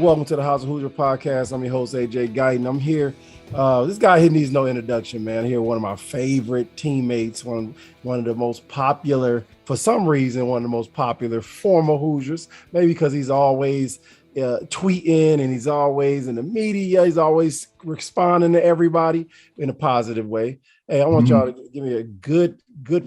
Welcome to the House of Hoosier podcast. I'm your host, AJ Guyton. I'm here. This guy, he needs no introduction, man. Here, one of my favorite teammates, one of the most popular, for some reason, one of the most popular former Hoosiers, maybe because he's always tweeting and he's always in the media. He's always responding to everybody in a positive way. Hey, I want y'all to give me a good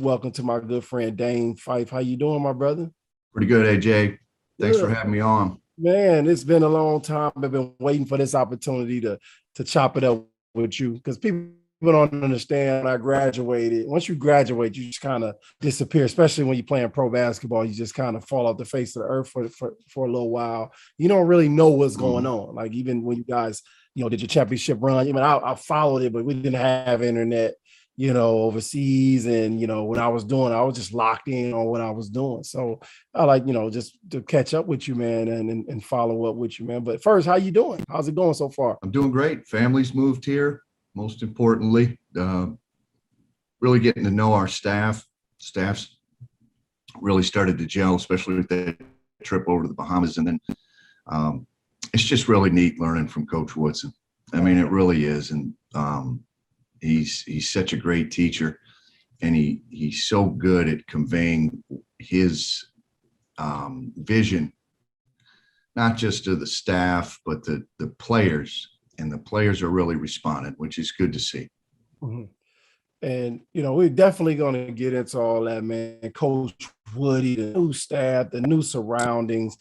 welcome to my good friend, Dane Fife. How you doing, my brother? Pretty good, AJ. Thanks for having me on. Man, it's been a long time. I've been waiting for this opportunity to chop it up with you because people don't understand when I graduated. Once you graduate, you just kind of disappear, especially when you're playing pro basketball. You just kind of fall off the face of the earth for a little while. You don't really know what's going on. Like even when you guys, did your championship run, I mean, I followed it, but we didn't have internet, overseas. And, when I was doing, I was just locked in on what I was doing. So I like, just to catch up with you, man, and follow up with you, man. But first, how you doing? How's it going so far? I'm doing great. Family's moved here. Most importantly, really getting to know our staff. Staff's really started to gel, especially with the trip over to the Bahamas. And then it's just really neat learning from Coach Woodson. I mean, it really is. And he's such a great teacher, and he's so good at conveying his vision, not just to the staff, but the players. And the players are really responding, which is good to see. Mm-hmm. And, we're definitely going to get into all that, man. Coach Woody, the new staff, the new surroundings,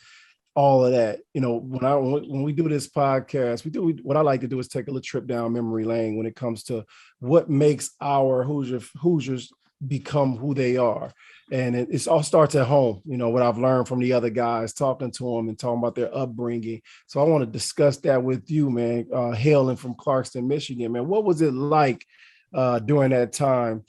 all of that. When we do this podcast, what I like to do is take a little trip down memory lane when it comes to what makes our Hoosiers become who they are. And it all starts at home, what I've learned from the other guys, talking to them and talking about their upbringing. So I want to discuss that with you, man, hailing from Clarkston, Michigan, man. What was it like during that time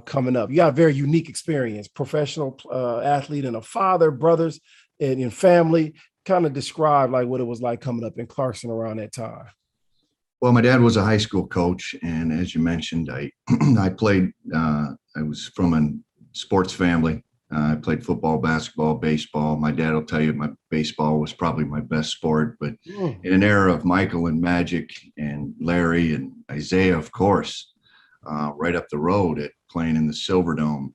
coming up? You got a very unique experience, professional athlete and a father, brothers, and in family. Kind of describe like what it was like coming up in Clarkston around that time. Well, my dad was a high school coach. And as you mentioned, I played, I was from a sports family. I played football, basketball, baseball. My dad will tell you my baseball was probably my best sport, but in an era of Michael and Magic and Larry and Isaiah, of course, right up the road at playing in the Silverdome.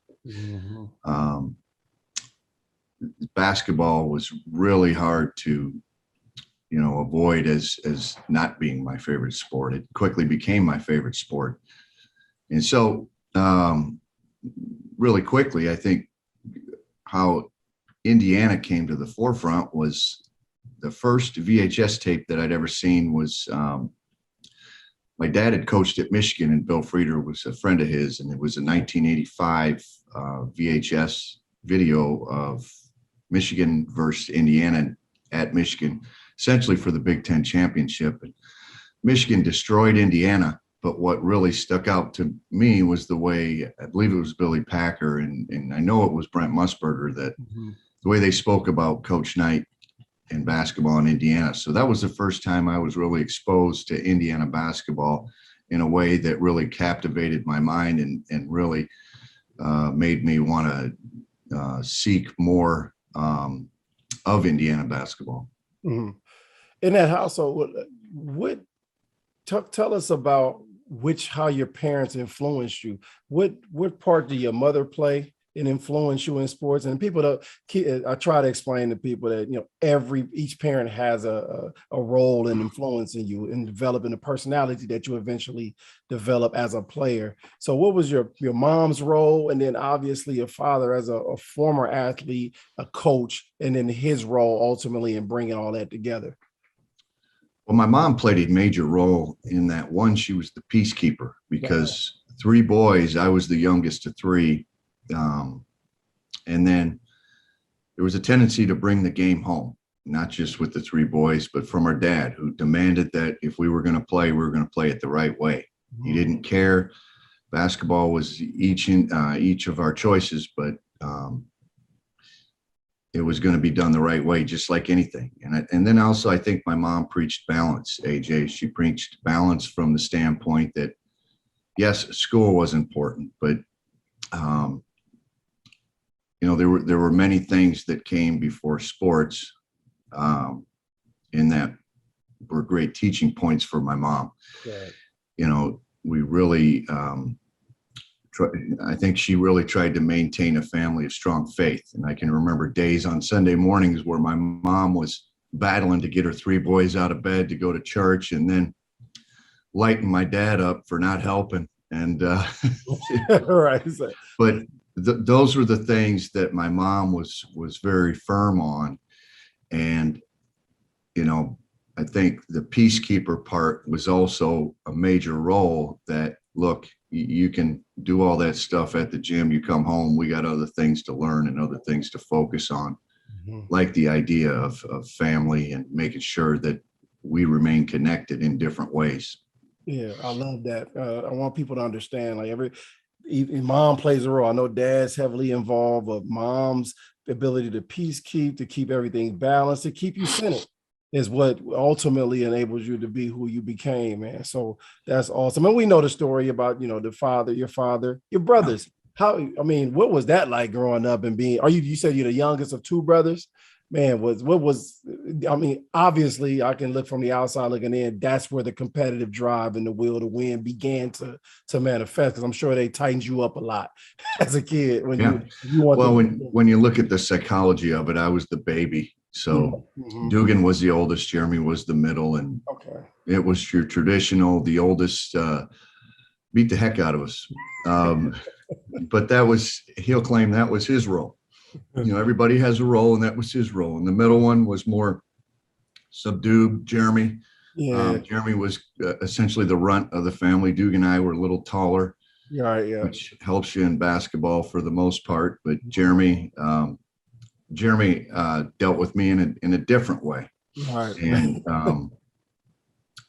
Basketball was really hard to, avoid as not being my favorite sport. It quickly became my favorite sport. And so really quickly, I think how Indiana came to the forefront was the first VHS tape that I'd ever seen was my dad had coached at Michigan, and Bill Frieder was a friend of his. And it was a 1985 VHS video of Michigan versus Indiana at Michigan, essentially for the Big Ten championship. And Michigan destroyed Indiana, but what really stuck out to me was the way, I believe it was Billy Packer, and I know it was Brent Musburger, that the way they spoke about Coach Knight and basketball in Indiana. So that was the first time I was really exposed to Indiana basketball in a way that really captivated my mind and really made me want to seek more of Indiana basketball. In that household, tell us about how your parents influenced you. What part did your mother play in influence you in sports? And I try to explain to people that each parent has a role in influencing you in developing the personality that you eventually develop as a player. So what was your mom's role, and then obviously your father as a former athlete, a coach, and then his role ultimately in bringing all that together? Well, my mom played a major role in that. One, she was the peacekeeper because three boys, I was the youngest of three. And then there was a tendency to bring the game home, not just with the three boys, but from our dad, who demanded that if we were going to play, we were going to play it the right way. He didn't care. Basketball was each of our choices, but it was going to be done the right way, just like anything. And then also, I think my mom preached balance, AJ. She preached balance from the standpoint that, yes, school was important, but there were many things that came before sports in that were great teaching points for my mom. Right. You know, we really, I think she really tried to maintain a family of strong faith. And I can remember days on Sunday mornings where my mom was battling to get her three boys out of bed to go to church, and then lighting my dad up for not helping. And, Right. but those were the things that my mom was very firm on. And, you know, I think the peacekeeper part was also a major role. That, look, you can do all that stuff at the gym. You come home, we got other things to learn and other things to focus on, like the idea of family and making sure that we remain connected in different ways. Yeah, I love that. I want people to understand, like, even mom plays a role. I know dad's heavily involved, but mom's ability to to keep everything balanced, to keep you centered is what ultimately enables you to be who you became, man. So that's awesome. And we know the story about, your father, your brothers. What was that like growing up and you said you're the youngest of two brothers? Man, obviously I can look from the outside looking in. That's where the competitive drive and the will to win began to manifest, because I'm sure they tightened you up a lot as a kid when you want. Well, when you look at the psychology of it, I was the baby. So Dugan was the oldest, Jeremy was the middle, and it was your traditional, the oldest beat the heck out of us. But he'll claim that was his role. Everybody has a role, and that was his role. And the middle one was more subdued, Jeremy. Jeremy was essentially the runt of the family. Dugan and I were a little taller, which helps you in basketball for the most part. But Jeremy dealt with me in a different way. Right. And,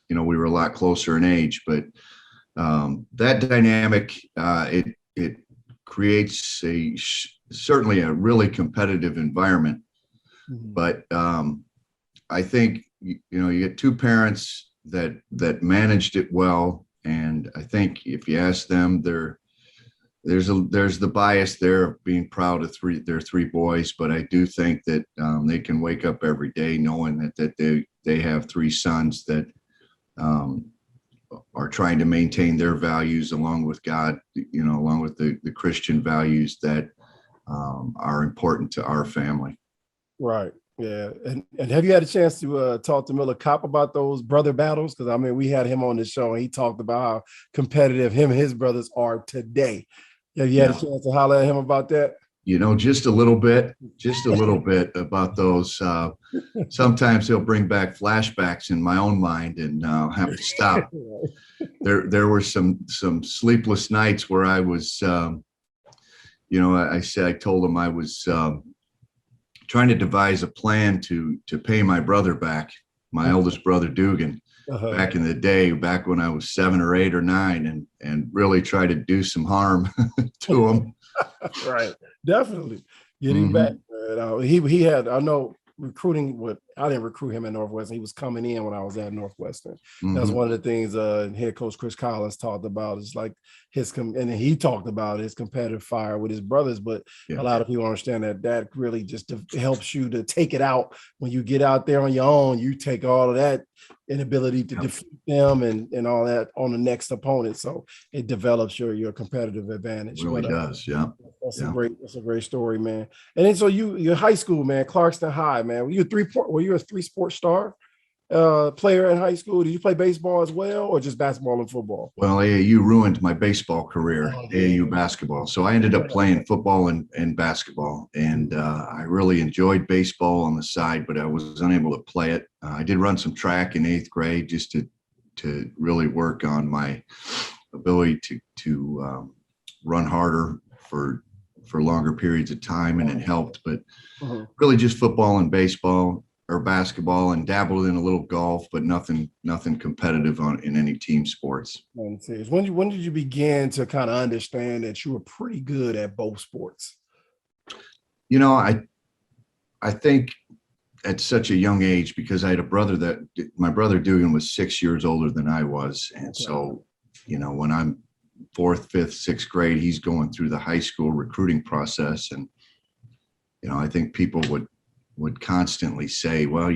we were a lot closer in age, but that dynamic, it creates certainly a really competitive environment. But I think, you get two parents that managed it well. And I think if you ask them, there's the bias there of being proud of their three boys, but I do think that they can wake up every day knowing that they have three sons that are trying to maintain their values along with God, along with the Christian values that are important to our family. Right. Yeah. And have you had a chance to talk to Miller Kopp about those brother battles? Because we had him on the show and he talked about how competitive him and his brothers are today. Have you had a chance to holler at him about that? Just a little bit about those. Sometimes he'll bring back flashbacks in my own mind, and I'll have to stop. There were some sleepless nights where I was, I told him I was trying to devise a plan to pay my brother back, my eldest brother Dugan, back in the day, back when I was 7 or 8 or 9, and really try to do some harm to him. Right. Definitely. Getting back. He had, I know, recruiting I didn't recruit him at Northwestern. He was coming in when I was at Northwestern. That's one of the things head coach Chris Collins talked about, is like and he talked about his competitive fire with his brothers, but a lot of people understand that really just helps you to take it out when you get out there on your own. You take all of that inability to defeat them and all that on the next opponent. So it develops your competitive advantage. It really does. Yeah. That's a great story, man. And then so your high school, man, Clarkston High, man. Were you a 3-sport star player in high school? Did you play baseball as well, or just basketball and football? Well, AAU ruined my baseball career, AAU basketball. So I ended up playing football and basketball, and I really enjoyed baseball on the side, but I was unable to play it. I did run some track in 8th grade just to really work on my ability to run harder for longer periods of time, and it helped. But really just football and baseball or basketball, and dabbled in a little golf, but nothing competitive in any team sports. When did you begin to kind of understand that you were pretty good at both sports? I think at such a young age, because I had a brother my brother Dugan was 6 years older than I was. And so, when I'm 4th, 5th, 6th grade, he's going through the high school recruiting process. And, I think people would constantly say, well,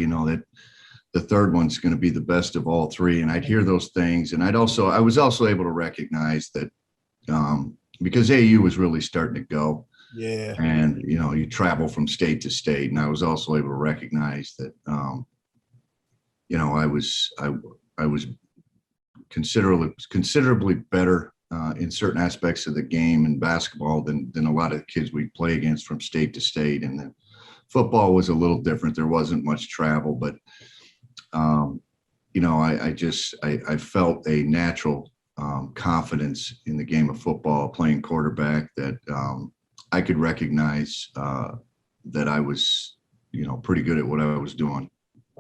the third one's going to be the best of all three. And I'd hear those things. And I was also able to recognize that because AU was really starting to go. Yeah. And, you travel from state to state. And I was also able to recognize that, I was considerably better in certain aspects of the game in basketball than a lot of kids we play against from state to state. And then football was a little different. There wasn't much travel, but I felt a natural confidence in the game of football, playing quarterback, that I could recognize that I was, pretty good at what I was doing.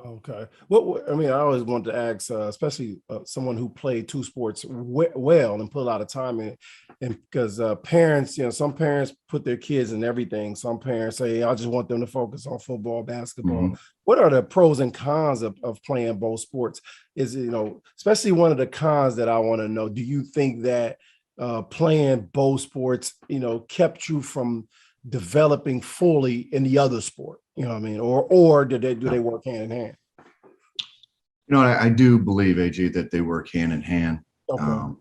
Okay. Well, I mean, I always wanted to ask, especially someone who played two sports well and put a lot of time in it. And because parents, some parents put their kids in everything. Some parents say, I just want them to focus on football, basketball. Mm-hmm. What are the pros and cons of playing both sports? Is, especially one of the cons that I want to know, do you think that playing both sports, kept you from developing fully in the other sport? You know what I mean? Or do they work hand in hand? I do believe, AJ, that they work hand in hand. Okay.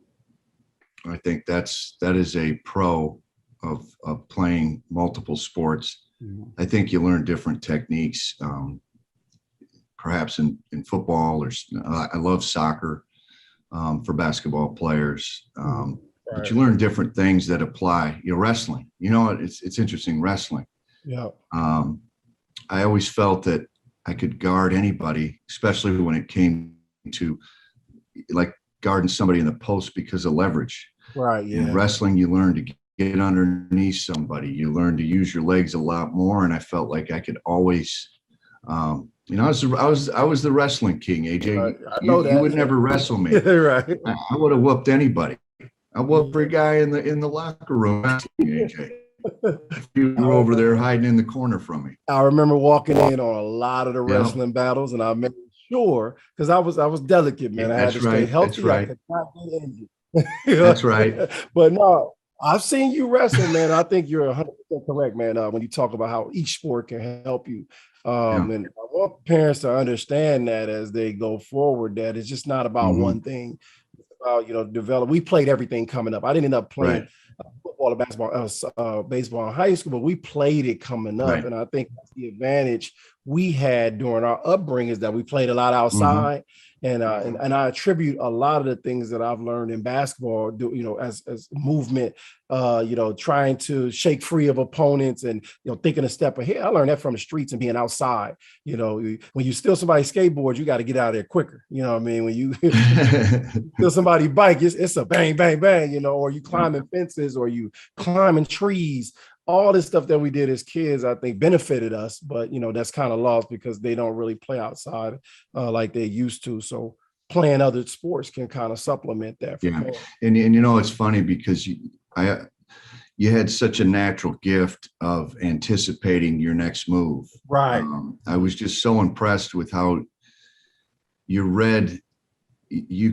I think that is a pro of playing multiple sports. Mm-hmm. I think you learn different techniques, perhaps in football, or I love soccer for basketball players. Right. But you learn different things that apply. Wrestling. It's interesting, wrestling. Yeah. I always felt that I could guard anybody, especially when it came to like guarding somebody in the post because of leverage. Right. Yeah. In wrestling, you learn to get underneath somebody. You learn to use your legs a lot more. And I felt like I could always, I was the wrestling king, AJ. I know that. You would never wrestle me. Right. I would have whooped anybody. I whooped every guy in the locker room, AJ. You were over there hiding in the corner from me. I remember walking in on a lot of the wrestling battles, and I made sure, because I was delicate, man. I had to stay healthy. That's right. I could not get injured. That's right. But no, I've seen you wrestle, man. I think you're 100% correct, man. When you talk about how each sport can help you, and I want parents to understand that as they go forward, that it's just not about one thing. It's about develop. We played everything coming up. I didn't end up playing football or basketball, baseball in high school, but we played it coming up. And I think that's the advantage we had during our upbringing, is that we played a lot outside. And I attribute a lot of the things that I've learned in basketball, as movement, trying to shake free of opponents and, thinking a step ahead. I learned that from the streets and being outside. When you steal somebody's skateboard, you got to get out of there quicker. You know what I mean? When you steal somebody's bike, it's a bang, bang, bang, or you climbing fences, or you climbing trees. All this stuff that we did as kids, I think, benefited us, but that's kind of lost because they don't really play outside like they used to. So playing other sports can kind of supplement that. And it's funny because you had such a natural gift of anticipating your next move. Right. I was just so impressed with how you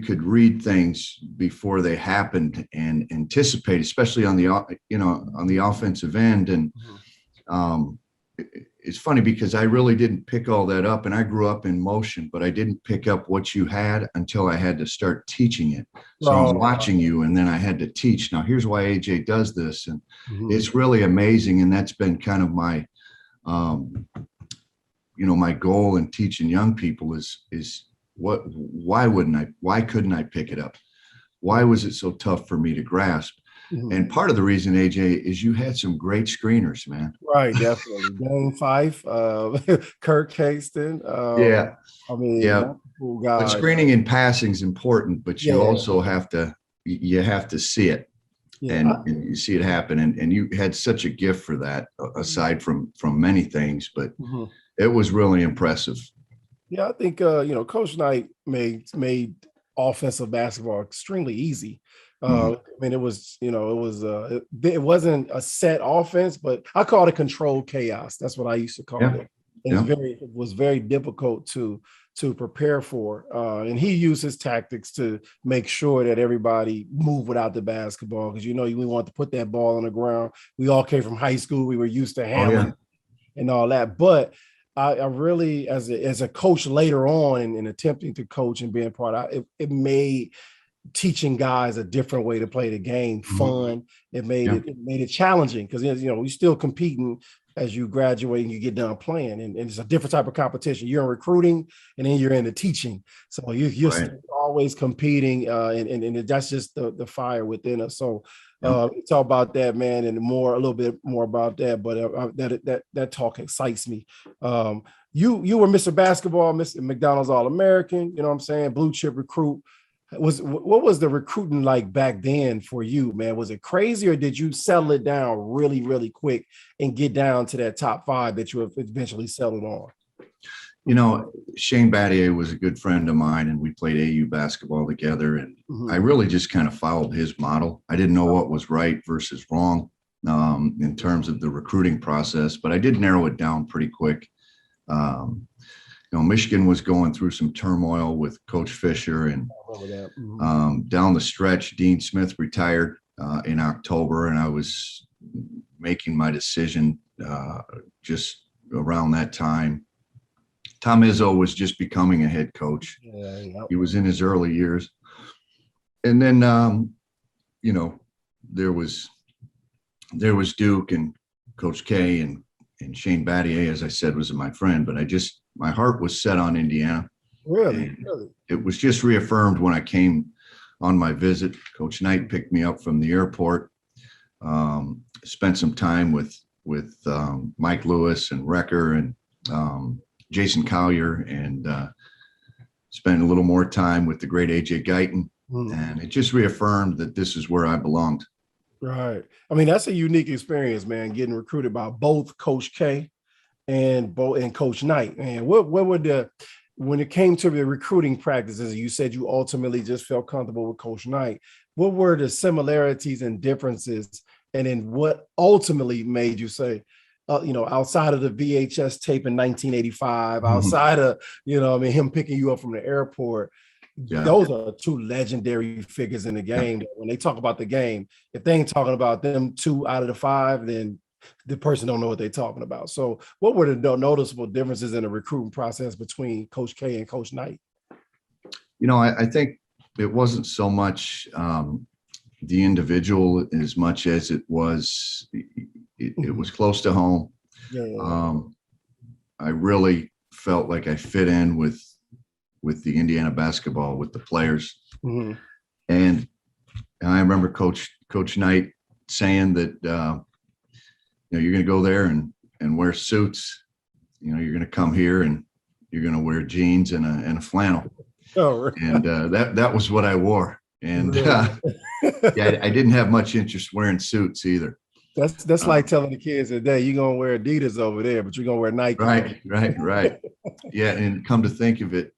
could read things before they happened and anticipate, especially on the offensive end. And it's funny because I really didn't pick all that up, and I grew up in motion, but I didn't pick up what you had until I had to start teaching it. So I'm watching you, and then I had to teach. Now here's why AJ does this. And it's really amazing. And that's been kind of my, my goal in teaching young people is why couldn't I pick it up? Why was it so tough for me to grasp? And part of the reason, AJ, is you had some great screeners, man. Right, definitely. Dane Fife, Kirk Haston. Cool guy. But screening and passing is important, but you also have to see it. And you see it happen. And you had such a gift for that, aside from many things, but it was really impressive. Yeah, I think Coach Knight made offensive basketball extremely easy. I mean, it wasn't a set offense, but I call it controlled chaos. That's what I used to call it. It was very difficult to prepare for. And he used his tactics to make sure that everybody moved without the basketball, because we want to put that ball on the ground. We all came from high school. We were used to hammering and all that. But I really, as a coach later on and attempting to coach and being part of it made teaching guys a different way to play the game fun. It made it challenging because you're still competing as you graduate and you get done playing, and it's a different type of competition. You're in recruiting and then you're into teaching, so you're Right. always competing, and that's just the fire within us. So talk about that, man, and a little bit more about that. But that talk excites me. You were Mr. Basketball, Mr. McDonald's All-American. You know what I'm saying? Blue chip recruit. What was the recruiting like back then for you, man? Was it crazy, or did you settle it down really, really quick and get down to that top 5 that you have eventually settled on? Shane Battier was a good friend of mine, and we played AU basketball together. And I really just kind of followed his model. I didn't know what was right versus wrong in terms of the recruiting process, but I did narrow it down pretty quick. Michigan was going through some turmoil with Coach Fisher, and down the stretch, Dean Smith retired in October, and I was making my decision just around that time. Tom Izzo was just becoming a head coach. He was in his early years. And then, there was Duke and Coach K and Shane Battier, as I said, was my friend, but my heart was set on Indiana. Really? It was just reaffirmed when I came on my visit. Coach Knight picked me up from the airport, spent some time with Mike Lewis and Recker and Jason Collier, and spent a little more time with the great AJ Guyton. And it just reaffirmed that this is where I belonged. Right. I mean, that's a unique experience, man, getting recruited by both Coach K and Coach Knight. And what were when it came to the recruiting practices, you said you ultimately just felt comfortable with Coach Knight. What were the similarities and differences? And then what ultimately made you say, outside of the VHS tape in 1985, outside of, him picking you up from the airport, those are 2 legendary figures in the game. When they talk about the game, if they ain't talking about them 2 out of the 5, then the person don't know what they're talking about. So what were the noticeable differences in the recruiting process between Coach K and Coach Knight? I think it wasn't so much the individual as much as it was close to home. I really felt like I fit in with the Indiana basketball, with the players. And I remember Coach Knight saying that, you're going to go there and wear suits. You're going to come here and you're going to wear jeans and a flannel. Oh, right. And that was what I wore. And I didn't have much interest wearing suits either. That's like telling the kids today, you're going to wear Adidas over there, but you're going to wear Nike. Right. Yeah. And come to think of it,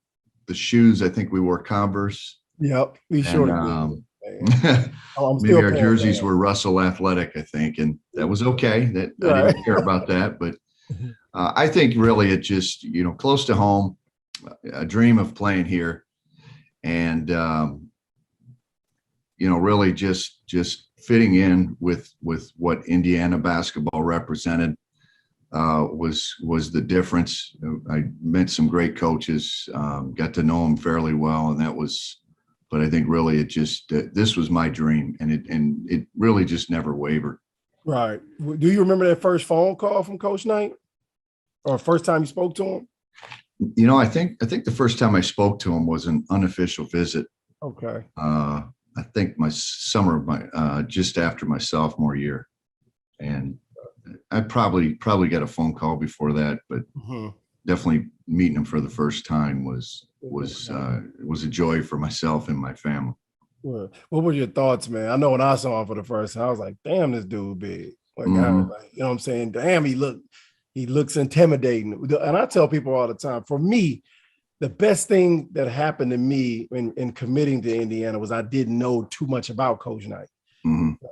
the shoes, I think we wore Converse. Yep. We sure did. Maybe our jerseys were Russell Athletic, I think. And that was okay. I didn't care about that. But I think really it just, close to home, a dream of playing here. And, really just fitting in with what Indiana basketball represented was the difference. I met some great coaches, got to know them fairly well, but I think really this was my dream, and it really just never wavered. Right. Do you remember that first phone call from Coach Knight, or first time you spoke to him? I think the first time I spoke to him was an unofficial visit. Okay. I think my summer of my just after my sophomore year, and I probably got a phone call before that, but definitely meeting him for the first time was a joy for myself and my family. What were your thoughts, man? I know when I saw him for the first time, I was like, "Damn, this dude big." Like, you know what I'm saying? Damn, he looks intimidating. And I tell people all the time, for me, the best thing that happened to me in committing to Indiana was I didn't know too much about Coach Knight.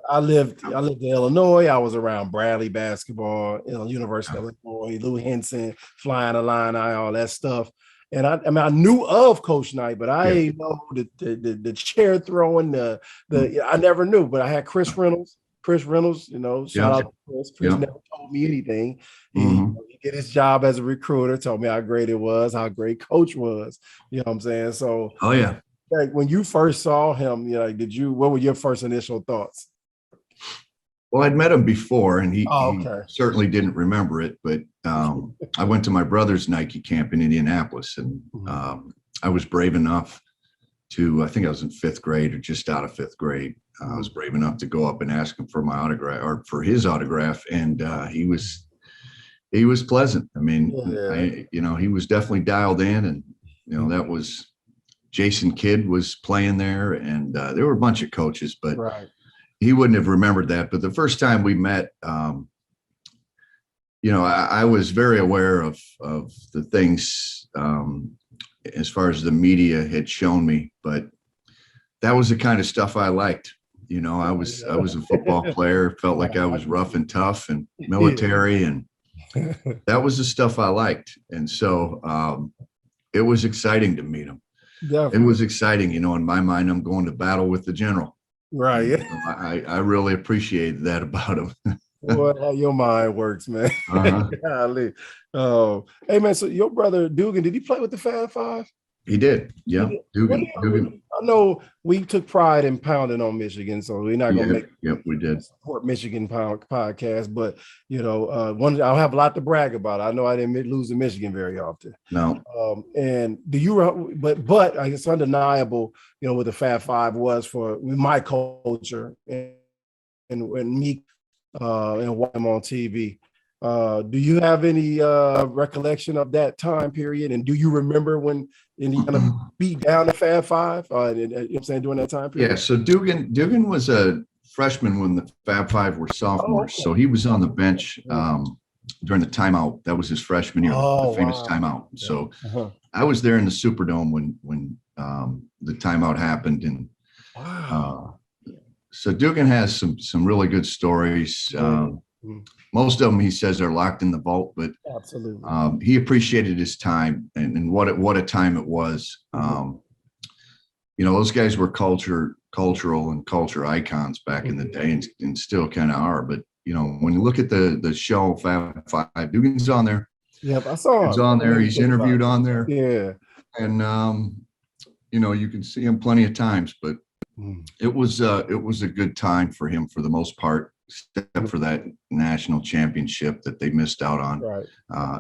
I lived in Illinois. I was around Bradley basketball, University of Illinois, Lou Henson, Flying Illini, all that stuff. And I knew of Coach Knight, but I didn't know the chair throwing, I never knew. But I had Chris Reynolds, Chris Reynolds, shout out to Chris. Chris never told me anything. He did his job as a recruiter, told me how great it was, how great Coach was. You know what I'm saying? So, like when you first saw him, what were your first initial thoughts? Well, I'd met him before, and he certainly didn't remember it. But I went to my brother's Nike camp in Indianapolis, and I was brave enough I think I was in 5th grade or just out of 5th grade. I was brave enough to go up and ask him for my autograph or for his autograph, and he was pleasant. I mean, he was definitely dialed in, and that was Jason Kidd was playing there, and there were a bunch of coaches, but he wouldn't have remembered that. But the first time we met, I was very aware of the things as far as the media had shown me, but that was the kind of stuff I liked. I was a football player, felt like I was rough and tough and military, and that was the stuff I liked. And so it was exciting to meet him. Definitely. It was exciting, in my mind, I'm going to battle with the general. Right. I really appreciated that about him. Well, your mind works, man. Hey, man, so your brother Dugan, did he play with the Fab Five? He did. Yeah. Dugan. I know we took pride in pounding on Michigan, so we're not going to we did support Michigan podcast, but I'll have a lot to brag about. I know I didn't lose to Michigan very often. No. And but it's undeniable, what the Fab Five was for my culture and me and watch them on TV. Do you have any recollection of that time period? And do you remember when Indiana beat down the Fab Five? During that time period? Yeah, so Dugan was a freshman when the Fab Five were sophomores. So he was on the bench during the timeout. That was his freshman year, the famous timeout. So I was there in the Superdome when the timeout happened. And so Dugan has some really good stories. Most of them, he says, are locked in the vault, but absolutely, he appreciated his time and what a time it was. Those guys were cultural and culture icons back in the day, and still kind of are. But when you look at the show Fab Five, Dugan's on there. Yep, I saw him. He's on there. He's interviewed on there. Yeah, and you can see him plenty of times, but it was a good time for him for the most part, except for that national championship that they missed out on. Right.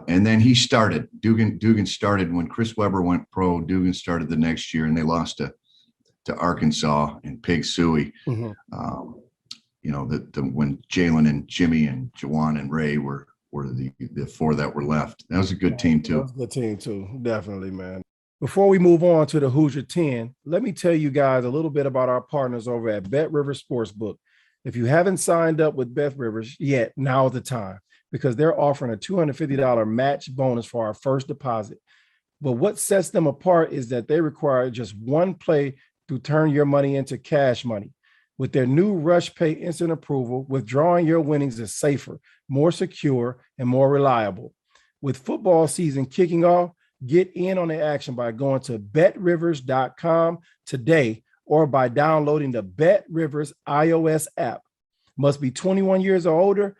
And then Dugan started when Chris Webber went pro. Dugan started the next year, and they lost to Arkansas and Pig Suey. When Jalen and Jimmy and Jawan and Ray were the four that were left. That was a good team too. That was a good team too, definitely, man. Before we move on to the Hoosier 10, let me tell you guys a little bit about our partners over at Bet Rivers Sportsbook. If you haven't signed up with Bet Rivers yet, now's the time, because they're offering a $250 match bonus for our first deposit. But what sets them apart is that they require just one play to turn your money into cash money. With their new Rush Pay instant approval, withdrawing your winnings is safer, more secure, and more reliable. With football season kicking off, get in on the action by going to betrivers.com today or by downloading the Bet Rivers iOS app. Must be 21 years or older.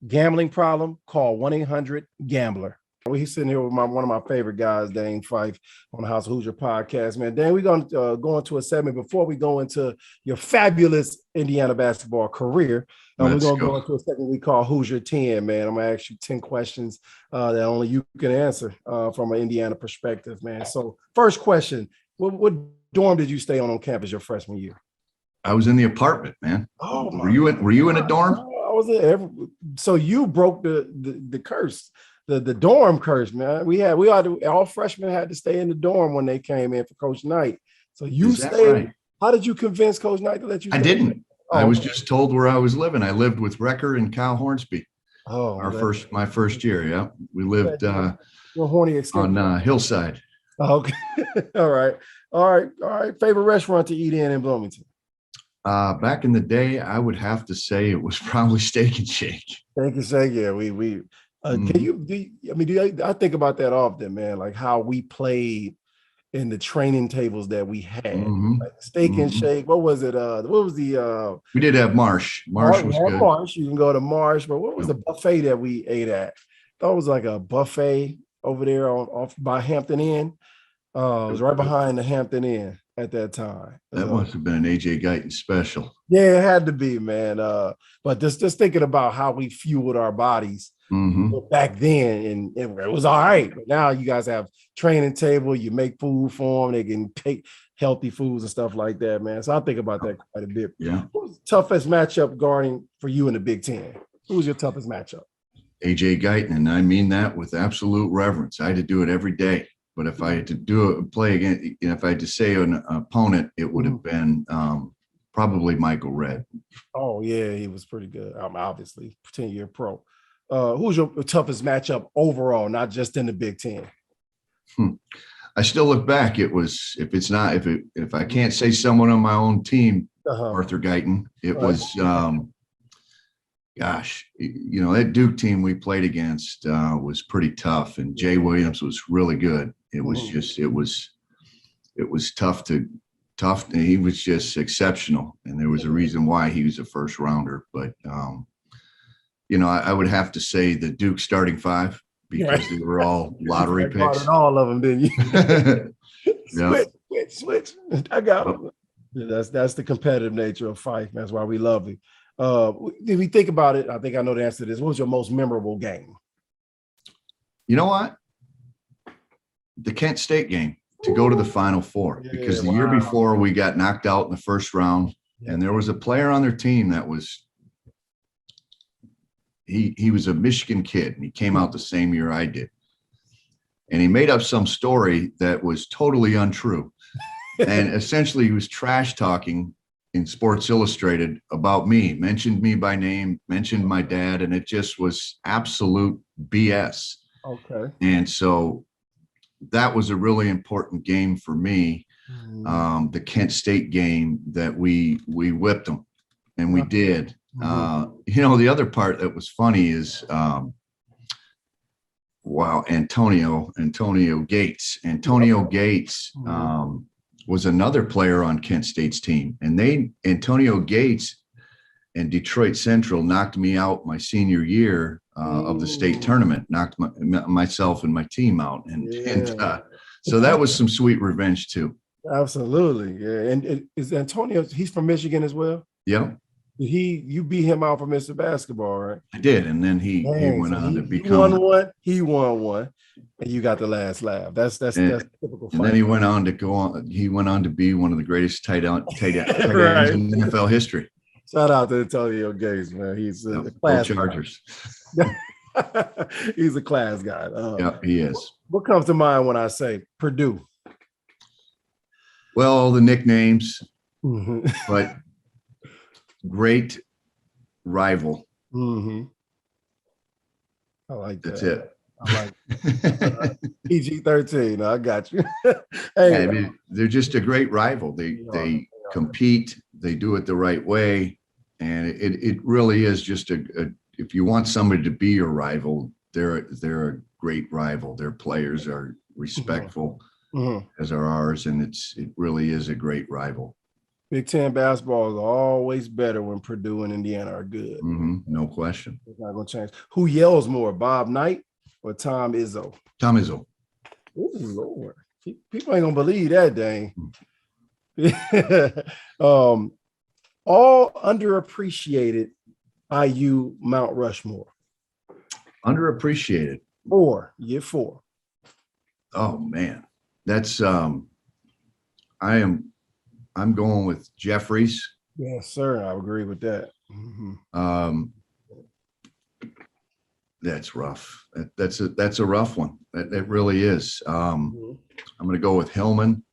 Gambling problem? Call 1-800-GAMBLER. He's sitting here with one of my favorite guys, Dane Fife, on the House of Hoosier podcast, man. Dane, we're going to go into a segment before we go into your fabulous Indiana basketball career. We're going to go into a segment we call Hoosier 10, man. I'm going to ask you 10 questions that only you can answer from an Indiana perspective, man. So first question, what dorm did you stay on campus your freshman year? I was in the apartment, man. Oh, were you in a dorm? I was in. So you broke the curse. The dorm curse, man. All freshmen had to stay in the dorm when they came in for Coach Knight. So you stayed. Right? How did you convince Coach Knight to let you stay? I didn't. I was just told where I was living. I lived with Wrecker and Kyle Hornsby. My first year. Yeah, we lived on Hillside. Okay. All right. Favorite restaurant to eat in Bloomington? Back in the day, I would have to say it was probably Steak and Shake. Steak and Shake, yeah. I think about that often, man. Like how we played in the training tables that we had. Mm-hmm. Like Steak and Shake. What was it? What was we did have Marsh. Marsh was good. Marsh. You can go to Marsh, but what was the buffet that we ate at? That was like a buffet over there off by Hampton Inn. It was right behind the Hampton Inn at that time. That must have been an AJ Guyton special. Yeah, it had to be, man. But just thinking about how we fueled our bodies back then, and it was all right. But now you guys have training table, you make food for them, they can take healthy foods and stuff like that, man. So I think about that quite a bit. Yeah. Who was the toughest matchup guarding for you in the Big Ten? Who was your toughest matchup? AJ Guyton, and I mean that with absolute reverence. I had to do it every day. But if I had to play again, if I had to say an opponent, it would have been probably Michael Redd. Oh, yeah, he was pretty good. Obviously, 10-year pro. Who's your toughest matchup overall, not just in the Big Ten? I still look back. It was if I can't say someone on my own team, Arthur Guyton. It was gosh, that Duke team we played against was pretty tough, and Jay Williams was really good. It was just it was tough. He was just exceptional, and there was a reason why he was a first rounder. But I would have to say the Duke starting five because they were all lottery picks. All of them, didn't you? Switch. I got them. Yeah, that's the competitive nature of Fife. That's why we love it. If we think about it, I think I know the answer to this. What was your most memorable game? You know what? The Kent State game, to go to the Final Four, because the year before we got knocked out in the first round, and there was a player on their team that was he was a Michigan kid, and he came out the same year I did, and he made up some story that was totally untrue, and essentially he was trash talking in Sports Illustrated about me, mentioned me by name, mentioned my dad, and it just was absolute BS. Okay. And so that was a really important game for me. The Kent State game that we whipped them, and we did. The other part that was funny is, Antonio Gates. Antonio Gates was another player on Kent State's team, and Antonio Gates and Detroit Central knocked me out my senior year of the state tournament, knocked myself and my team out. So that was some sweet revenge too. Absolutely. Yeah. And is Antonio, he's from Michigan as well? Yeah. You beat him out for Mr. Basketball, right? I did. And then he went on to become. He won one, and you got the last laugh. That's typical. And then he went on to be one of the greatest tight ends in NFL history. Shout out to Antonio Gates, man. He's a class Chargers. He's a class guy. Yeah, he is. What comes to mind when I say Purdue? Well, the nicknames, but great rival. I like that. That's it. I like it. PG-13. I got you. Hey, I mean, they're just a great rival. They compete. They do it the right way. And it really is just if you want somebody to be your rival, they're a great rival. Their players are respectful, as are ours, and it really is a great rival. Big Ten basketball is always better when Purdue and Indiana are good. No question. It's not going to change. Who yells more, Bob Knight or Tom Izzo? Tom Izzo. Oh, Lord. People ain't going to believe that, Dane. All underappreciated IU Mount Rushmore. Underappreciated. Year four. Oh man, that's I'm going with Jeffries. Yes, sir. I agree with that. That's rough. That's a rough one. That really is. I'm going to go with Hillman.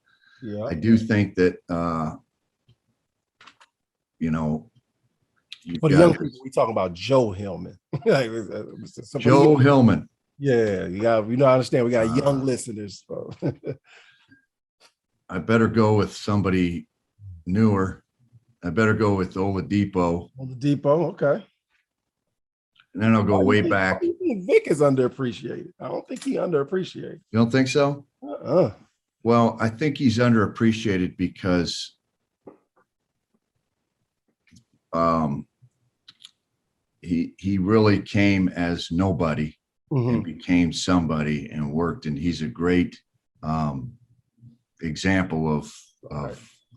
Yeah, I do think that for the young people, we talking about Joe Hillman. Joe Hillman. Yeah, I understand. We got young listeners. So. I better go with somebody newer. I better go with Oladipo. Oladipo, okay. And then I'll go way back. I think Vic is underappreciated. I don't think he underappreciated. You don't think so? What Well, I think he's underappreciated because he really came as nobody and became somebody and worked. And he's a great example of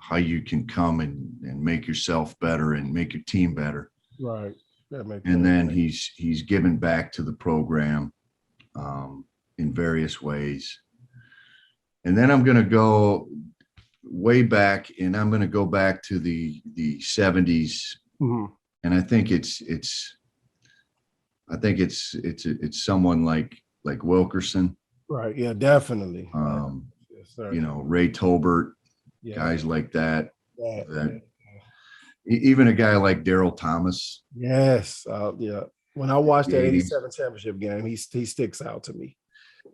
how you can come and make yourself better and make your team better. Right. And then he's given back to the program in various ways. And then I'm going to go way back, and I'm going to go back to the 70s. And I think it's someone like Wilkerson. Right. Yeah, definitely. Yes, sir. Ray Tolbert, guys like that. Even a guy like Daryl Thomas. Yes. Yeah. When I watched that 87 championship game, he sticks out to me.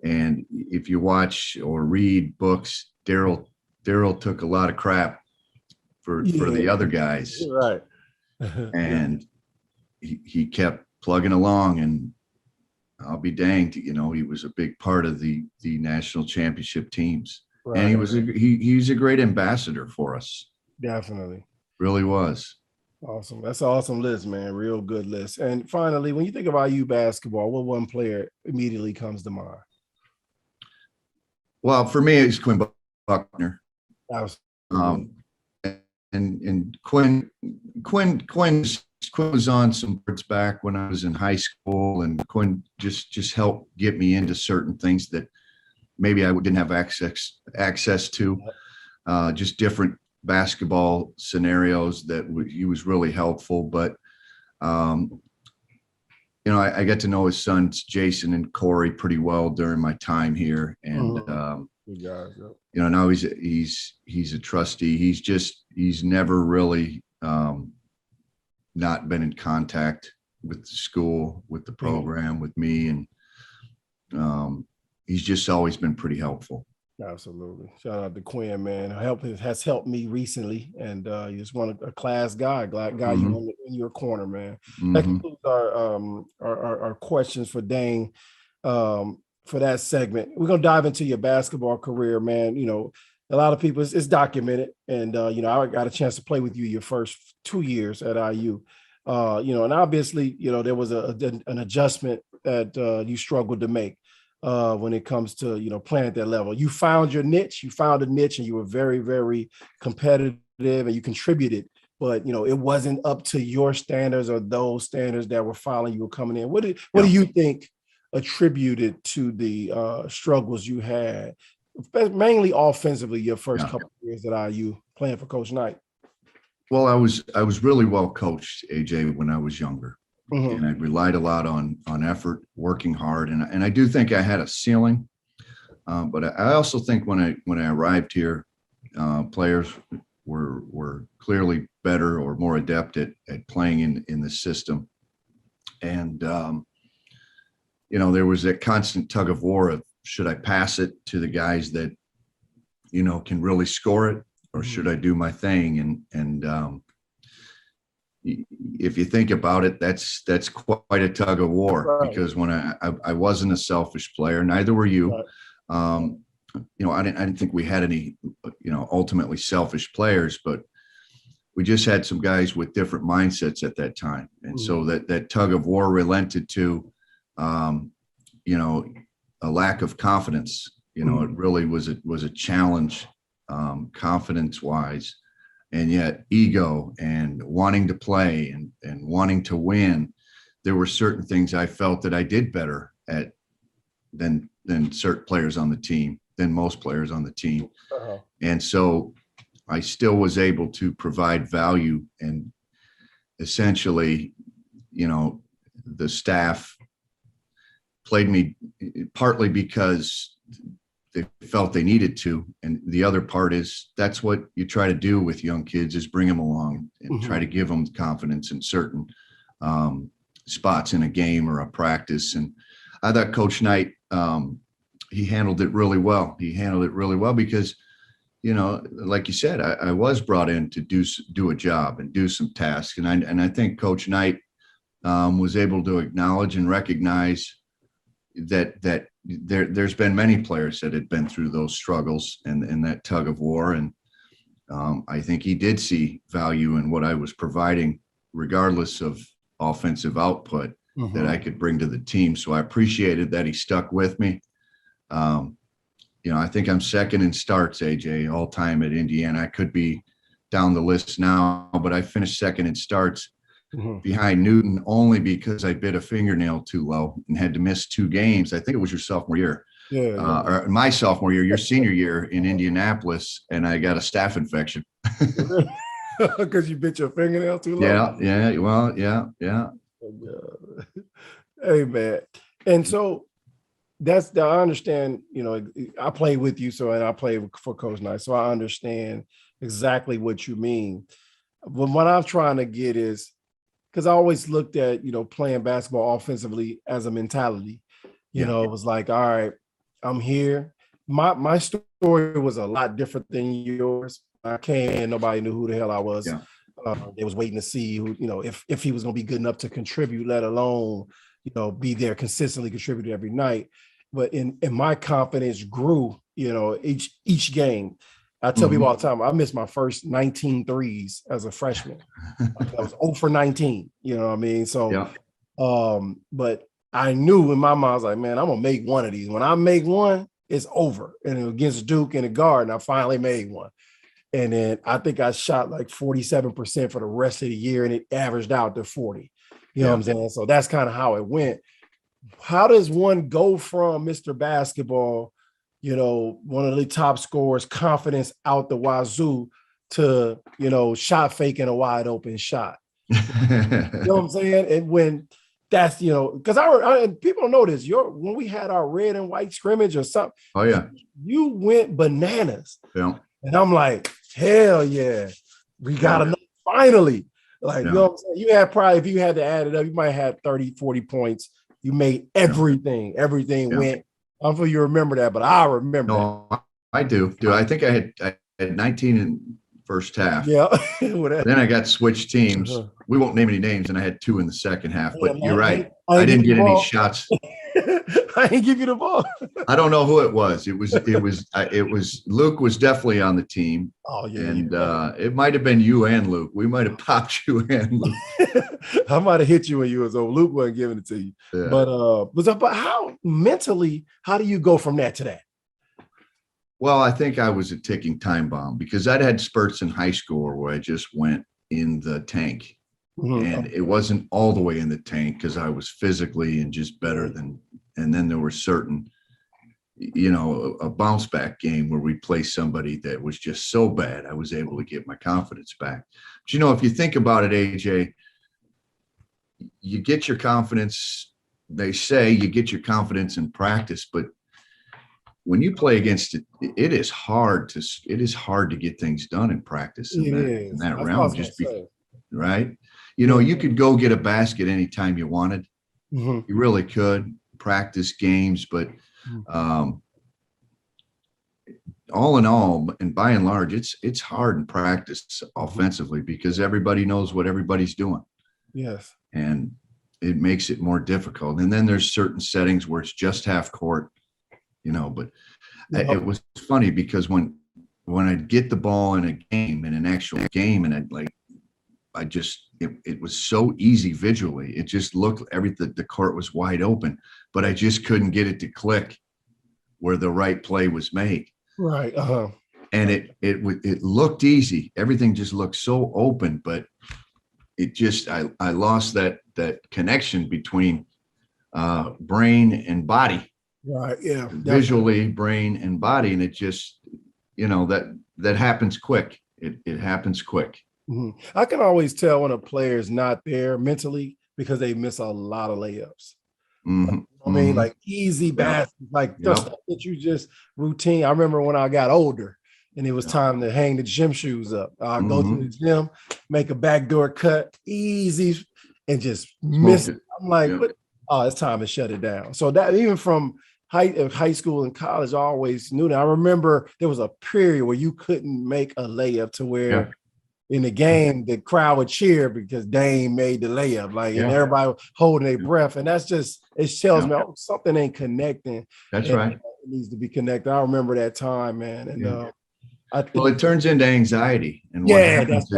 And if you watch or read books, Daryl took a lot of crap for the other guys. Right. And he kept plugging along, and I'll be danged, he was a big part of the national championship teams. Right. And he's a great ambassador for us. Definitely. Really was. Awesome. That's an awesome list, man. Real good list. And finally, when you think of IU basketball, what one player immediately comes to mind? Well, for me, it's Quinn Buckner. And Quinn was on some boards back when I was in high school, and Quinn just helped get me into certain things that maybe I didn't have access to, just different basketball scenarios that he was really helpful. But I got to know his sons Jason and Corey pretty well during my time here, and now he's a trustee. He's never really not been in contact with the school, with the program, with me, and he's just always been pretty helpful. Absolutely. Shout out to Quinn, man. Has helped me recently, and you just want a class guy you in your corner, man. That concludes our questions for Dane for that segment. We're gonna dive into your basketball career, man. A lot of people, it's documented, and I got a chance to play with you your first 2 years at IU. And obviously, there was an adjustment that you struggled to make when it comes to playing at that level. You found your niche, and you were very, very competitive, and you contributed, but it wasn't up to your standards or those standards that were following you were coming in. What do you think attributed to the struggles you had, mainly offensively, your first couple of years at IU playing for Coach Knight? Well, I was really well coached, AJ, when I was younger. And I relied a lot on effort, working hard, and I do think I had a ceiling. But I also think when I arrived here, players were clearly better or more adept at playing in the system, and there was that constant tug of war of, should I pass it to the guys that can really score it, or should I do my thing? And if you think about it, that's quite a tug of war, because when I wasn't a selfish player, neither were you. I didn't think we had any, ultimately selfish players, but we just had some guys with different mindsets at that time. And so that tug of war relented to, a lack of confidence. It really was a challenge, confidence wise. And yet ego and wanting to play and wanting to win, there were certain things I felt that I did better at than certain players on the team, than most players on the team. And so I still was able to provide value, and essentially, the staff played me partly because they felt they needed to. And the other part is that's what you try to do with young kids, is bring them along and try to give them confidence in certain spots in a game or a practice. And I thought Coach Knight, he handled it really well. Because, like you said, I was brought in to do a job and do some tasks. And I think Coach Knight was able to acknowledge and recognize that there's been many players that had been through those struggles and that tug of war. And I think he did see value in what I was providing, regardless of offensive output that I could bring to the team. So I appreciated that he stuck with me. I think I'm second in starts, AJ, all time at Indiana. I could be down the list now, but I finished second in starts behind Newton only because I bit a fingernail too low and had to miss 2 games. I think it was your sophomore year. Or my sophomore year, your senior year in Indianapolis, and I got a staph infection. Because you bit your fingernail too low? Yeah. Oh, hey, man. And so I understand, I play with you, and I play for Coach Knight, so I understand exactly what you mean. But what I'm trying to get is, because I always looked at, playing basketball offensively as a mentality. It was like, all right, I'm here. My story was a lot different than yours. I came in, nobody knew who the hell I was. Yeah. They was waiting to see who, if he was going to be good enough to contribute, let alone, be there consistently, contribute every night. But in my confidence grew, each game. I tell people all the time, I missed my first 19 threes as a freshman. I was 0 for 19, you know what I mean? So, but I knew in my mind, I was like, man, I'm going to make one of these. When I make one, it's over. And it was against Duke in the Garden, I finally made one. And then I think I shot like 47% for the rest of the year, and it averaged out to 40. You know what I'm saying? So that's kind of how it went. How does one go from Mr. Basketball, one of the top scorers, confidence out the wazoo, to, shot faking a wide open shot? You know what I'm saying? And when that's, because and people don't know this, when we had our red and white scrimmage or something, you went bananas. Yeah. And I'm like, hell yeah, we got enough finally. Like, you know what I'm saying? You had probably, if you had to add it up, you might have had 30, 40 points. You made everything. Everything went. I don't know if you remember that, but I remember. No, I do. I think I had 19 in first half. Yeah. Then I got switched teams. We won't name any names, and I had 2 in the second half. But you're right. I didn't get any shots. I didn't give you the ball. I don't know who it was. It was Luke was definitely on the team. Oh yeah. And it might have been you and Luke. We might have popped you and Luke. I might have hit you when you was old. Luke wasn't giving it to you. Yeah. But how mentally, how do you go from that to that? Well, I think I was a ticking time bomb, because I'd had spurts in high school where I just went in the tank. And it wasn't all the way in the tank because I was physically and just better than, and then there were certain, a bounce back game where we play somebody that was just so bad, I was able to get my confidence back. But, if you think about it, AJ, you get your confidence, they say you get your confidence in practice, but when you play against it, it is hard to get things done in practice in that realm. Right. You could go get a basket anytime you wanted. You really could practice games, but all in all, and by and large, it's hard in practice offensively because everybody knows what everybody's doing. Yes. And it makes it more difficult. And then there's certain settings where it's just half court, but it was funny because when I'd get the ball in a game, in an actual game, and it was so easy visually. It just looked the court was wide open, but I just couldn't get it to click where the right play was made. Right. And it looked easy. Everything just looked so open, but it just, I lost that connection between brain and body. Right. Yeah. Visually, brain and body. And it just, that happens quick. It happens quick. I can always tell when a player is not there mentally because they miss a lot of layups. I mean, like easy baskets, like stuff that you just routine. I remember when I got older and it was time to hang the gym shoes up. I'll go to the gym, make a backdoor cut, easy, and just miss it. I'm like, it's time to shut it down. So that even from high school and college, I always knew that. I remember there was a period where you couldn't make a layup to where in the game, the crowd would cheer because Dane made the layup, and everybody holding their breath. And that's just, it tells me something ain't connecting. That's right. It needs to be connected. I remember that time, man. And I think it turns into anxiety. And what happens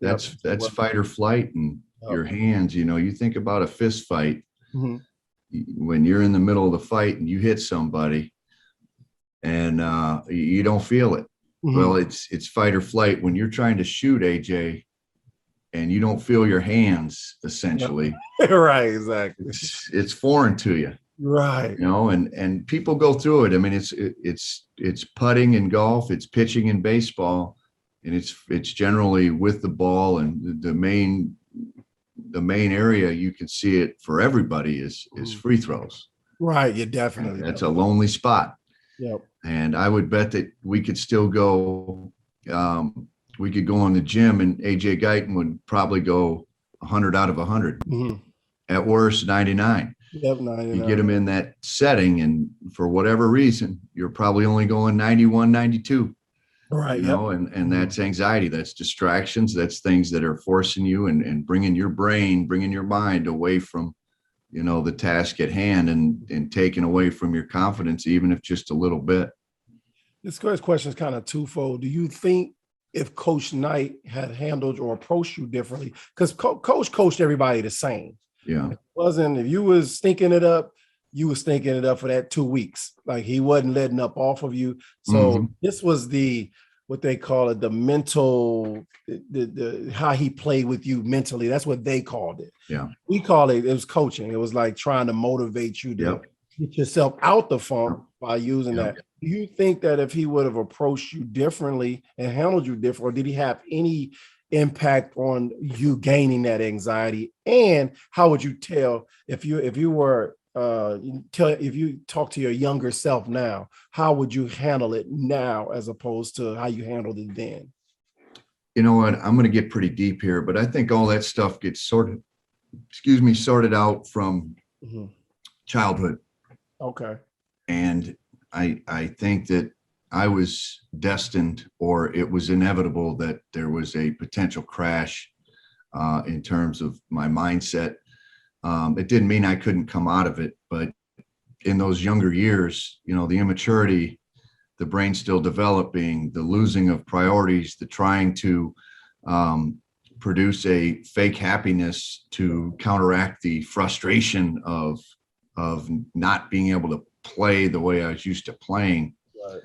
that's fight or flight, and your hands, you think about a fist fight. When you're in the middle of the fight and you hit somebody and you don't feel it. Well, it's fight or flight when you're trying to shoot, AJ, and you don't feel your hands, essentially. Right, exactly. It's foreign to you. Right. And people go through it. I mean, it's putting in golf, it's pitching in baseball, and it's generally with the ball. And the main area you can see it for everybody is free throws. Right. Yeah, definitely. That's a lonely spot. Yep. And I would bet that we could still go. We could go in the gym, and AJ Guyton would probably go 100 out of 100. At worst, 99. Yep, 99. You get him in that setting, and for whatever reason, you're probably only going 91, 92. Right. And that's anxiety. That's distractions. That's things that are forcing you and bringing your mind away from the task at hand, and taken away from your confidence, even if just a little bit. This question is kind of twofold. Do you think if Coach Knight had handled or approached you differently, because Coach coached everybody the same? Yeah. If you was stinking it up, you was stinking it up for that 2 weeks. He wasn't letting up off of you. So this was what they call it, the mental, the how he played with you mentally. That's what they called it. Yeah. We call it was coaching. It was like trying to motivate you to get yourself out the funk by using that. Do you think that if he would have approached you differently and handled you different, or did he have any impact on you gaining that anxiety? And how would you tell if you talk to your younger self now, how would you handle it now as opposed to how you handled it then? You know what? I'm going to get pretty deep here, but I think all that stuff gets sorted out from childhood. Okay. And I think that I was destined, or it was inevitable, that there was a potential crash in terms of my mindset. It didn't mean I couldn't come out of it, but in those younger years, the immaturity, the brain still developing, the losing of priorities, the trying to produce a fake happiness to counteract the frustration of not being able to play the way I was used to playing. Right.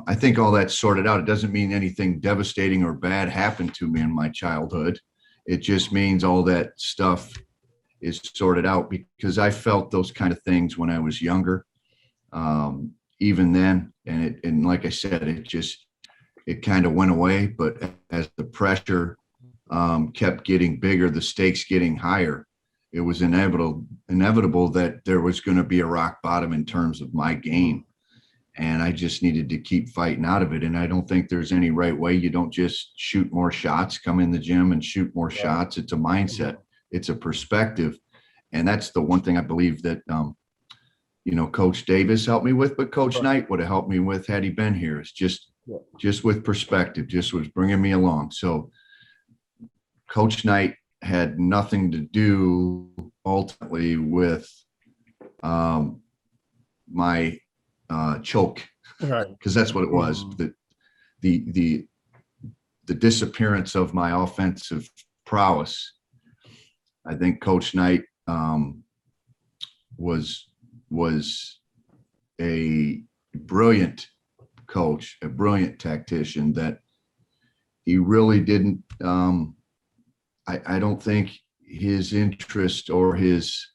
I think all that's sorted out. It doesn't mean anything devastating or bad happened to me in my childhood. It just means all that stuff is sorted out, because I felt those kind of things when I was younger, even then. And like I said, it kind of went away. But as the pressure kept getting bigger, the stakes getting higher, it was inevitable that there was going to be a rock bottom in terms of my game. And I just needed to keep fighting out of it. And I don't think there's any right way. You don't just shoot more shots, come in the gym and shoot more shots. It's a mindset. It's a perspective. And that's the one thing I believe that, Coach Davis helped me with, but Coach Knight would have helped me with had he been here. It's just with perspective, just was bringing me along. So Coach Knight had nothing to do ultimately with my choke, because that's what it was. The disappearance of my offensive prowess. I think Coach Knight was a brilliant coach, a brilliant tactician, that he really didn't. I don't think his interest or his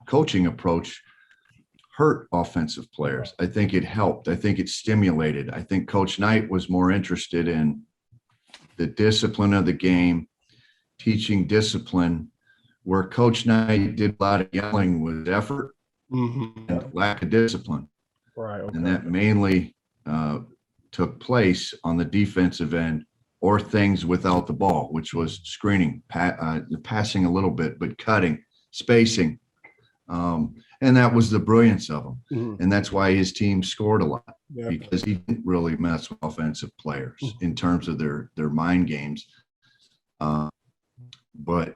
coaching approach hurt offensive players. I think it helped. I think it stimulated. I think Coach Knight was more interested in the discipline of the game, teaching discipline, where Coach Knight did a lot of yelling with effort and lack of discipline. Right. Okay. And that mainly took place on the defensive end, or things without the ball, which was screening, passing a little bit, but cutting, spacing. And that was the brilliance of him. And that's why his team scored a lot. Yeah. because he didn't really mess with offensive players in terms of their mind games. But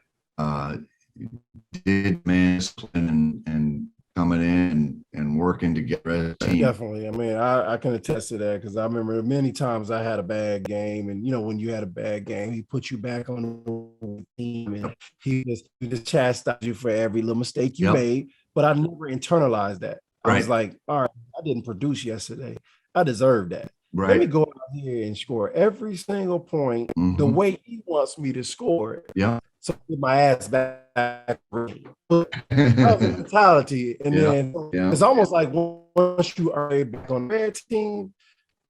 did man discipline and coming in and working to get rid of the team. Definitely. I mean, I can attest to that because I remember many times I had a bad game, and when you had a bad game, he put you back on the team, and he just chastised you for every little mistake you made. But I never internalized that. I was like, all right, I didn't produce yesterday. I deserve that. Let me go out here and score every single point the way he wants me to score it. Yeah. So I get my ass back. That was the mentality. And then it's almost like once you are back on the red team,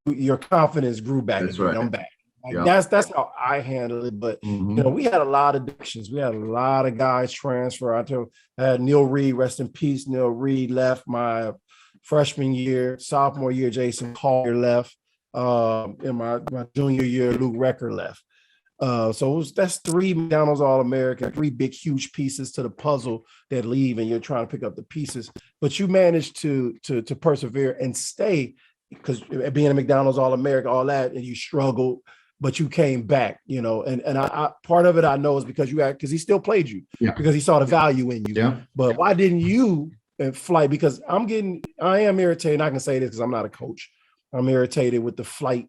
your confidence grew back. That's right. I'm back. Like that's how I handle it. But we had a lot of addictions. We had a lot of guys transfer. I had Neil Reed, rest in peace. Neil Reed left my freshman year. Sophomore year, Jason Collier left. In my junior year, Luke Recker left. So that's 3 McDonald's All-American, 3 big, huge pieces to the puzzle that leave, and you're trying to pick up the pieces. But you managed to persevere and stay, because being a McDonald's All-American, all that, and you struggled, but you came back, and I part of it I know is because he still played you, because he saw the value in you. Yeah. But why didn't you flight? Because I am irritated. I can say this because I'm not a coach. I'm irritated with the flight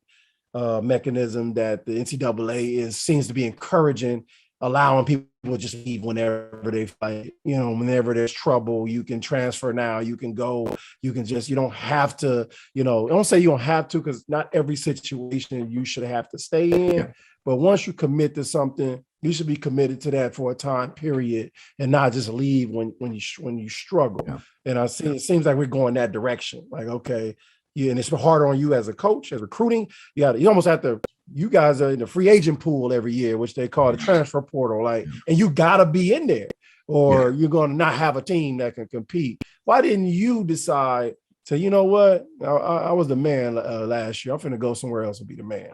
mechanism that the NCAA seems to be encouraging, allowing people to just leave whenever they fight. Whenever there's trouble, you can transfer now, you can go, you don't have to, I don't say you don't have to, because not every situation you should have to stay in. But once you commit to something, you should be committed to that for a time period and not just leave when you struggle. And it seems like we're going that direction. Like, okay, and it's harder on you as a coach, as recruiting. You almost have to. You guys are in the free agent pool every year, which they call the transfer portal. And you gotta be in there, or you're going to not have a team that can compete. Why didn't you decide to? You know what? I was the man last year. I'm finna go somewhere else and be the man.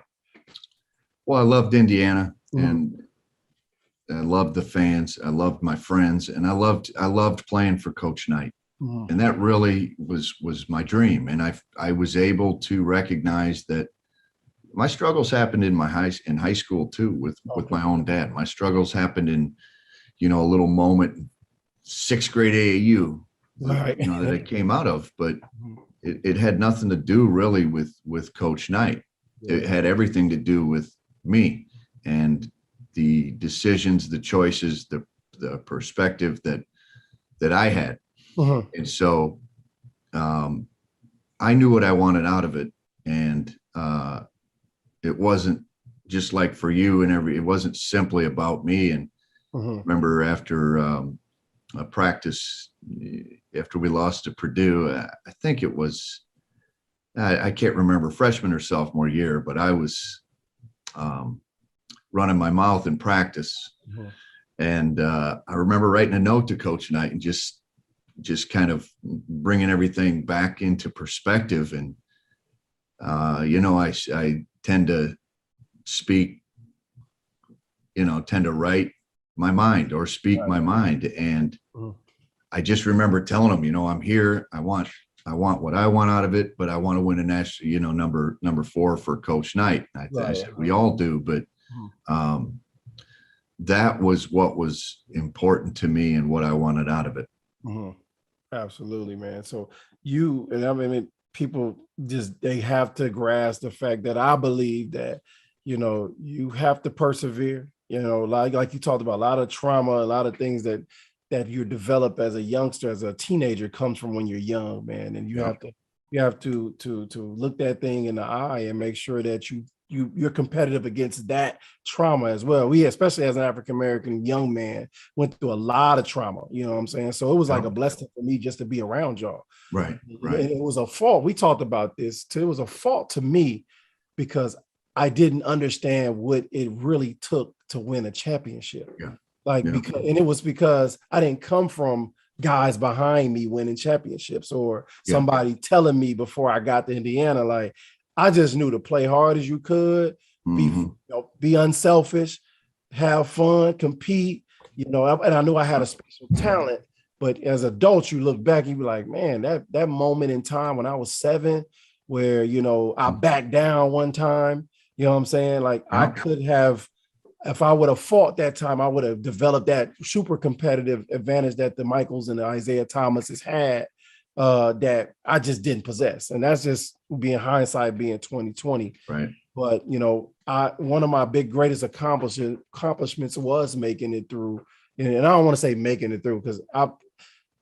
Well, I loved Indiana, and I loved the fans. I loved my friends, and I loved playing for Coach Knight. And that really was my dream. And I was able to recognize that my struggles happened in high school too, with my own dad. My struggles happened in, a little moment, 6th grade AAU, that I came out of, but it had nothing to do really with Coach Knight. It had everything to do with me and the decisions, the choices, the perspective that I had. And so I knew what I wanted out of it. And it wasn't just like for you it wasn't simply about me. And remember after a practice, after we lost to Purdue, I think it was, I can't remember, freshman or sophomore year, but I was running my mouth in practice. And I remember writing a note to Coach Knight and just kind of bringing everything back into perspective. And, I tend to speak, tend to write my mind or speak my mind. And I just remember telling him, I'm here. I want what I want out of it, but I want to win a national, number 4 for Coach Knight. I said, we all do, but that was what was important to me and what I wanted out of it. Absolutely, man. So people they have to grasp the fact that I believe that, you have to persevere, like you talked about, a lot of trauma, a lot of things that you develop as a youngster, as a teenager, comes from when you're young, man. And you have to look that thing in the eye and make sure that you're competitive against that trauma as well. We, especially as an African-American young man, went through a lot of trauma, you know what I'm saying? So it was like a blessing for me just to be around y'all. Right. And it was a fault. We talked about this too. It was a fault to me because I didn't understand what it really took to win a championship. Because it was because I didn't come from guys behind me winning championships or somebody telling me before I got to Indiana, like, I just knew to play hard as you could, be unselfish, have fun, compete, and I knew I had a special talent. But as adults, you look back and you be like, man, that moment in time when I was 7, where, you know, I backed down one time. You know what I'm saying? Like I could have, if I would have fought that time, I would have developed that super competitive advantage that the Michaels and the Isaiah Thomases had that I just didn't possess. And that's just being hindsight, being 2020. Right. But, you know, one of my greatest accomplishments was making it through. And I don't want to say making it through, because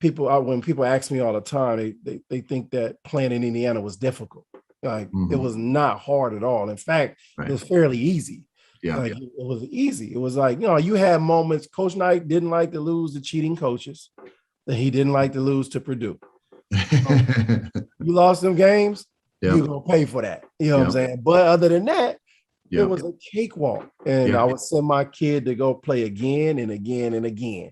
when people ask me all the time, they think that playing in Indiana was difficult. Like it was not hard at all. In fact, it was fairly easy. Yeah. Like it was easy. It was like, you know, you had moments. Coach Knight didn't like to lose to cheating coaches, and he didn't like to lose to Purdue. You lost them games, you're gonna pay for that. You know what I'm saying? But other than that, it was a cakewalk. And I would send my kid to go play again and again and again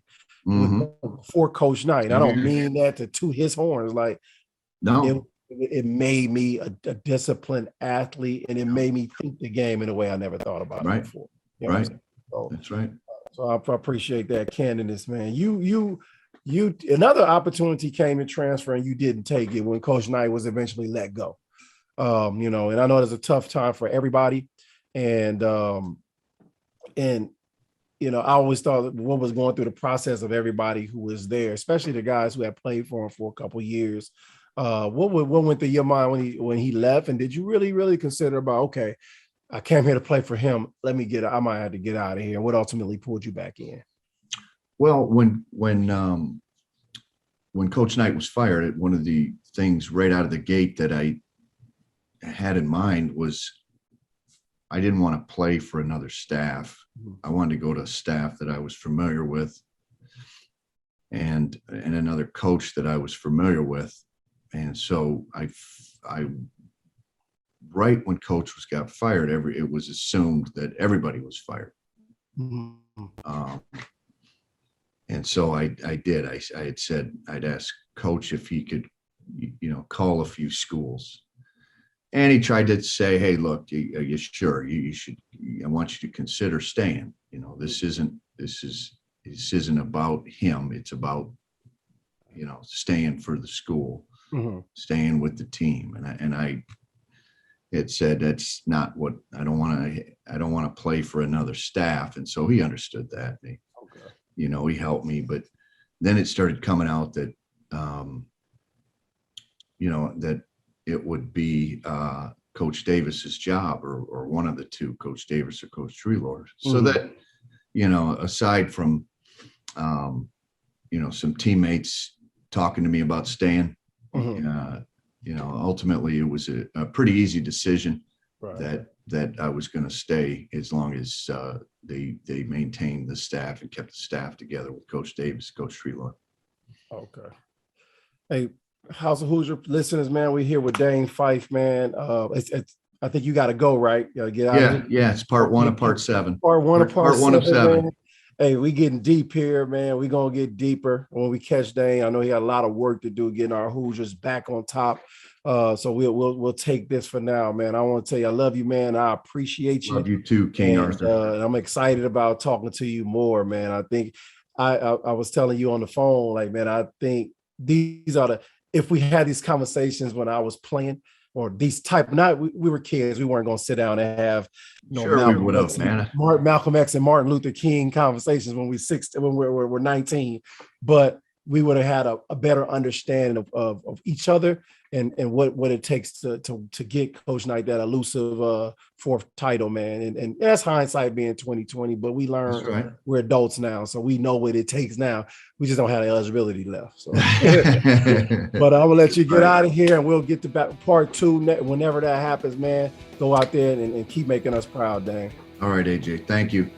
for Coach Knight. I don't mean that to toot his horns. Like, no, it made me a disciplined athlete, and it made me think the game in a way I never thought about it before. You know so, that's right. So I appreciate that candidness, man. You another opportunity came in transfer, and you didn't take it when Coach Knight was eventually let go. You know, and I know it's a tough time for everybody. And you know, I always thought what was going through the process of everybody who was there, especially the guys who had played for him for a couple of years. What went through your mind when he left? And did you really consider about, okay, I came here to play for him, I might have to get out of here? And what ultimately pulled you back in? Well, when Coach Knight was fired, one of the things right out of the gate that I had in mind was I didn't want to play for another staff. I wanted to go to a staff that I was familiar with and another coach that I was familiar with. And so I right when Coach got fired, it was assumed that everybody was fired. And so I did. I had said I'd ask Coach if he could, you know, call a few schools. And he tried to say, hey, look, are you sure? You should, I want you to consider staying. You know, this isn't about him. It's about, you know, staying for the school, staying with the team. And I had said, that's not what I don't want to play for another staff. And so he understood that. You know, he helped me, but then it started coming out that, you know, that it would be Coach Davis's job or one of the two, Coach Davis or Coach Treelord. So that, you know, aside from, you know, some teammates talking to me about staying, you know, ultimately it was a pretty easy decision that I was going to stay as long as they maintained the staff and kept the staff together with Coach Davis, Coach Treelord. Okay. Hey, House of Hoosier listeners, man, we're here with Dane Fife, man. I think you got to go, right? You got to get out. Yeah, it's part one of part 7. Part one of 7. Man. Hey, we getting deep here, man. We're going to get deeper when we catch Dane. I know he got a lot of work to do getting our Hoosiers back on top. So we'll take this for now, man. I want to tell you, I love you, man. I appreciate you. Love you too, King Arthur. And I'm excited about talking to you more, man. I think I was telling you on the phone, like, man, I think these are if we had these conversations when I was playing, or these type, we were kids, we weren't going to sit down and have, you know, Malcolm X and Martin Luther King conversations when we're 19, but we would have had a better understanding of each other and what it takes to get Coach Knight that elusive fourth title, man. And that's hindsight being 2020, but we learned we're adults now, so we know what it takes now. We just don't have the eligibility left. So, but I'm gonna let you get out of here, and we'll get to part 2 whenever that happens, man. Go out there and keep making us proud, Dane. All right, AJ. Thank you.